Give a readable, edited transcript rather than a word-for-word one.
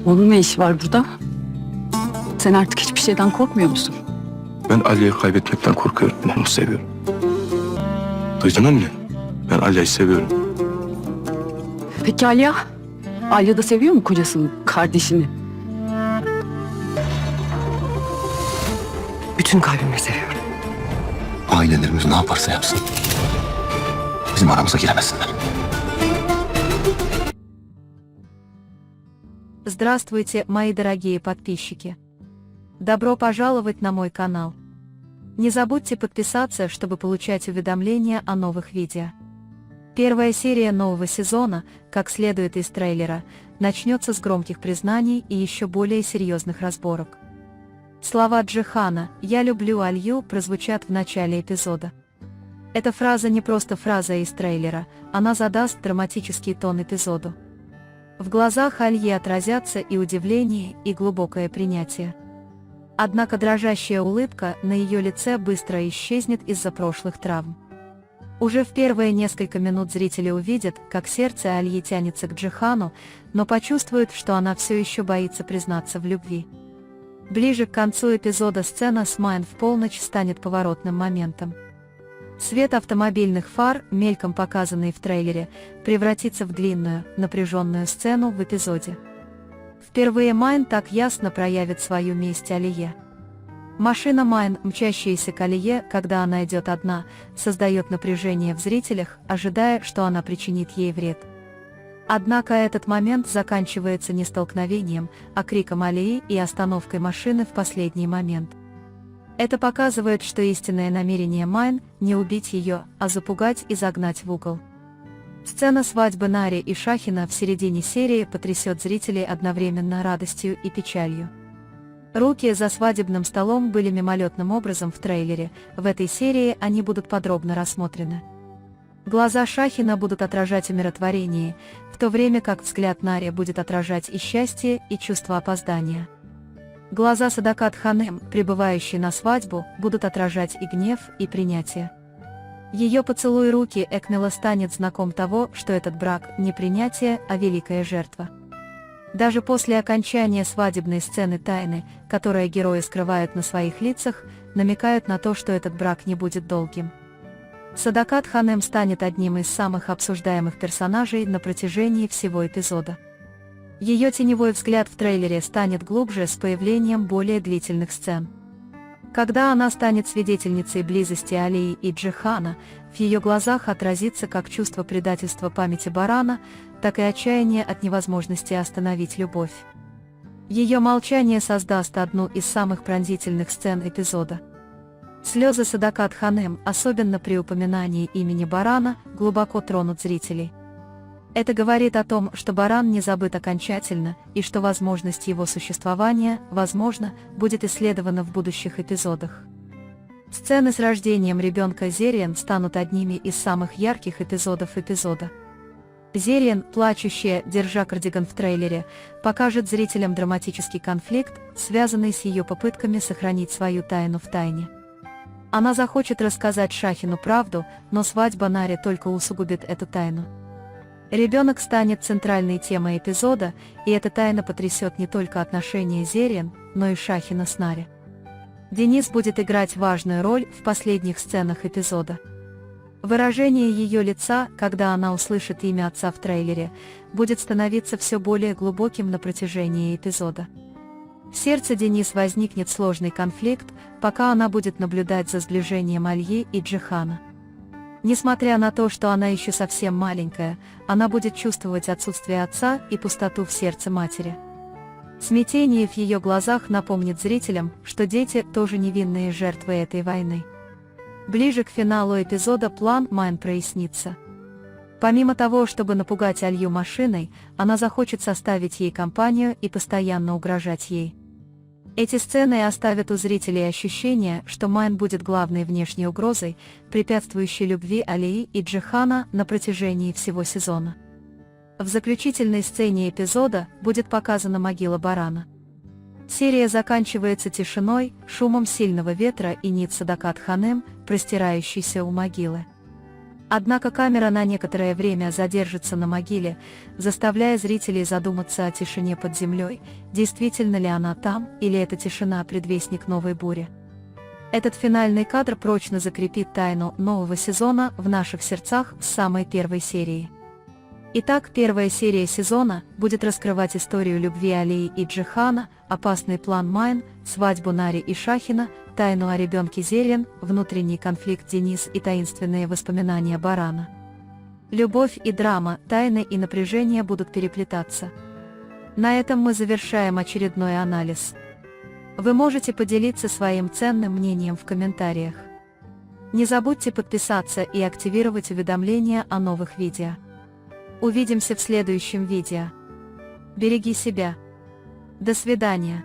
Onun ne işi var burada? Sen artık hiçbir şeyden korkmuyor musun? Ben Aliye'yi kaybetmekten korkuyorum. Ben onu seviyorum. Duydun anne? Ben Aliye'yi seviyorum. Peki Alya? Alya da seviyor mu kocasını, kardeşini? Bütün kalbimle seviyorum. Ailelerimiz ne yaparsa yapsın, bizim aramıza giremezsinler. Здравствуйте, мои дорогие подписчики! Добро пожаловать на мой канал. Не забудьте подписаться, чтобы получать уведомления о новых видео. Первая серия нового сезона, как следует из трейлера, начнется с громких признаний и еще более серьезных разборок. Слова Джихана «Я люблю Алью» прозвучат в начале эпизода. Эта фраза не просто фраза из трейлера, она задаст драматический тон эпизоду. В глазах Альи отразятся и удивление, и глубокое принятие. Однако дрожащая улыбка на ее лице быстро исчезнет из-за прошлых травм. Уже в первые несколько минут зрители увидят, как сердце Альи тянется к Джихану, но почувствуют, что она все еще боится признаться в любви. Ближе к концу эпизода сцена с Майн в полночь станет поворотным моментом. Свет автомобильных фар, мельком показанный в трейлере, превратится в длинную, напряженную сцену в эпизоде. Впервые Майн так ясно проявит свою месть Алие. Машина Майн, мчащаяся к Алие, когда она идет одна, создает напряжение в зрителях, ожидая, что она причинит ей вред. Однако этот момент заканчивается не столкновением, а криком Алии и остановкой машины в последний момент. Это показывает, что истинное намерение Майн – не убить ее, а запугать и загнать в угол. Сцена свадьбы Нари и Шахина в середине серии потрясет зрителей одновременно радостью и печалью. Руки за свадебным столом были мимолетным образом в трейлере, в этой серии они будут подробно рассмотрены. Глаза Шахина будут отражать умиротворение, в то время как взгляд Нари будет отражать и счастье, и чувство опоздания. Глаза Садакат Ханем, прибывающие на свадьбу, будут отражать и гнев, и принятие. Ее поцелуй руки Экмела станет знаком того, что этот брак не принятие, а великая жертва. Даже после окончания свадебной сцены тайны, которую герои скрывают на своих лицах, намекают на то, что этот брак не будет долгим. Садакат Ханем станет одним из самых обсуждаемых персонажей на протяжении всего эпизода. Ее теневой взгляд в трейлере станет глубже с появлением более длительных сцен. Когда она станет свидетельницей близости Алии и Джихана, в ее глазах отразится как чувство предательства памяти Барана, так и отчаяние от невозможности остановить любовь. Ее молчание создаст одну из самых пронзительных сцен эпизода. Слезы Садакат Ханем, особенно при упоминании имени Барана, глубоко тронут зрителей. Это говорит о том, что Баран не забыт окончательно, и что возможность его существования, возможно, будет исследована в будущих эпизодах. Сцены с рождением ребенка Зериан станут одними из самых ярких эпизодов эпизода. Зериан, плачущая, держа кардиган в трейлере, покажет зрителям драматический конфликт, связанный с ее попытками сохранить свою тайну в тайне. Она захочет рассказать Шахину правду, но свадьба Нари только усугубит эту тайну. Ребенок станет центральной темой эпизода, и эта тайна потрясет не только отношения Зериан, но и Шахина с Нари. Денис будет играть важную роль в последних сценах эпизода. Выражение ее лица, когда она услышит имя отца в трейлере, будет становиться все более глубоким на протяжении эпизода. В сердце Денис возникнет сложный конфликт, пока она будет наблюдать за сближением Альи и Джихана. Несмотря на то, что она еще совсем маленькая, она будет чувствовать отсутствие отца и пустоту в сердце матери. Смятение в ее глазах напомнит зрителям, что дети тоже невинные жертвы этой войны. Ближе к финалу эпизода план Майн прояснится. Помимо того, чтобы напугать Алью машиной, она захочет составить ей компанию и постоянно угрожать ей. Эти сцены оставят у зрителей ощущение, что Майн будет главной внешней угрозой, препятствующей любви Алии и Джихана на протяжении всего сезона. В заключительной сцене эпизода будет показана могила Барана. Серия заканчивается тишиной, шумом сильного ветра и нит Садакат Ханем, простирающейся у могилы. Однако камера на некоторое время задержится на могиле, заставляя зрителей задуматься о тишине под землей, действительно ли она там, или эта тишина предвестник новой бури. Этот финальный кадр прочно закрепит тайну нового сезона в наших сердцах с самой первой серии. Итак, первая серия сезона будет раскрывать историю любви Алии и Джихана, опасный план Майн, свадьбу Нари и Шахина, тайну о ребенке Зерин, внутренний конфликт Денис и таинственные воспоминания Барана. Любовь и драма, тайны и напряжение будут переплетаться. На этом мы завершаем очередной анализ. Вы можете поделиться своим ценным мнением в комментариях. Не забудьте подписаться и активировать уведомления о новых видео. Увидимся в следующем видео. Береги себя. До свидания.